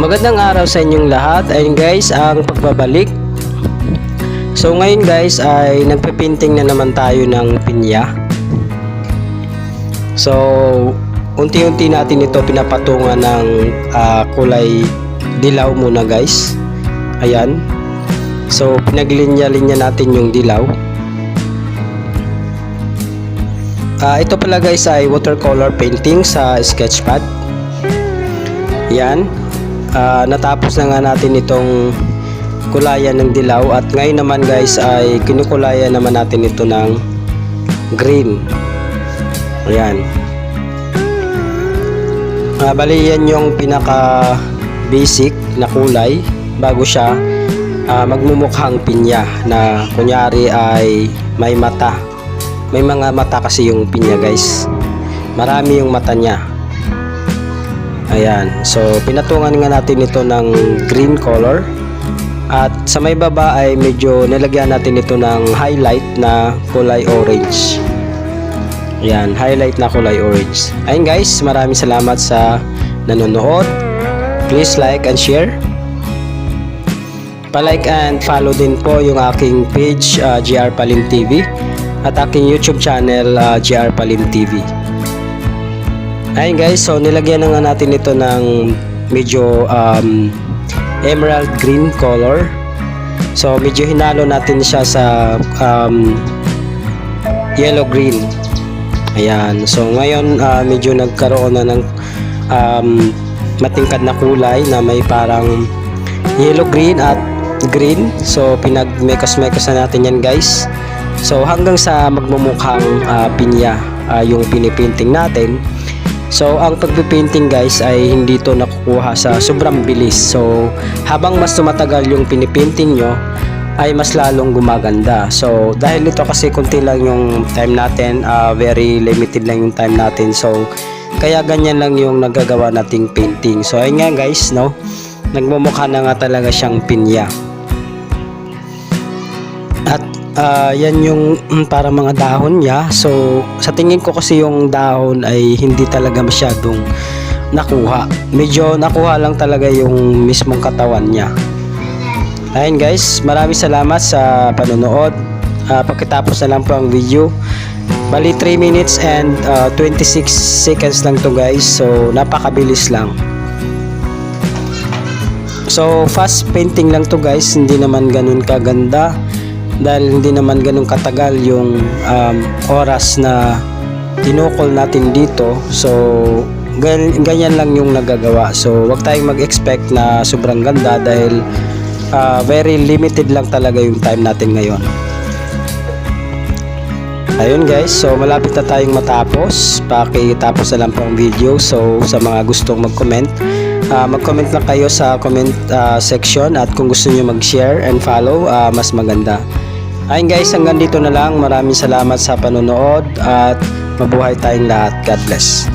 Magandang araw sa inyong lahat. Ayun guys, ang pagbabalik. So ngayon guys ay nagpe-painting na naman tayo ng pinya. So unti-unti natin ito pinapatungan ng kulay dilaw muna guys. Ayan. So pinaglinya-linya natin yung dilaw. Ito pala guys ay watercolor painting sa sketchpad. Yan. Natapos na nga natin itong kulayan ng dilaw at ngayon naman guys ay kinukulayan naman natin ito ng green. Ayan. Bali yan yung pinaka basic na kulay bago siya magmumukhang pinya na kunyari ay may mata. May mga mata kasi yung pinya guys. Marami yung mata niya. Ayan, so pinatungan nga natin ito ng green color at sa may baba ay medyo nilagyan natin ito ng highlight na kulay orange. Ayan, highlight na kulay orange. Ayun guys, maraming salamat sa nanonood. Please like and share. Pa-like and follow din po yung aking page GR Palim TV at aking YouTube channel GR Palim TV. Ayun guys, so nilagyan na nga natin ito ng medyo emerald green color. So medyo hinalo natin siya sa yellow green. Ayan, so ngayon medyo nagkaroon na ng matingkad na kulay na may parang yellow green at green. So pinag-mekos-mekos na natin yan guys. So hanggang sa magmumukhang pinya yung pinipainting natin. So ang pagpipainting guys ay hindi to nakukuha sa sobrang bilis. So habang mas tumatagal yung pinipainting nyo ay mas lalong gumaganda. So dahil ito kasi konti lang yung time natin, very limited lang yung time natin. So kaya ganyan lang yung nagagawa nating painting. So ayun nga guys, no, nagmumukha na nga talaga siyang pinya. At yan yung para mga dahon niya. So sa tingin ko kasi yung dahon ay hindi talaga masyadong nakuha. Medyo nakuha lang talaga yung mismong katawan niya. Ayun guys, maraming salamat sa panonood. Pagkatapos na lang po ang video. Bali 3 minutes and 26 seconds lang to guys. So napakabilis lang. So fast painting lang to guys. Hindi naman ganun kaganda dahil hindi naman ganun katagal yung oras na tinukol natin dito. So ganyan lang yung nagagawa. So wag tayong mag-expect na sobrang ganda dahil very limited lang talaga yung time natin ngayon. Ayun guys, so malapit na tayong matapos. Pakitapos na lang po ang video. So sa mga gustong mag-comment, mag-comment lang kayo sa comment section at kung gusto niyo mag-share and follow, mas maganda. Ayun guys, hanggang dito na lang. Maraming salamat sa panonood at mabuhay tayong lahat. God bless.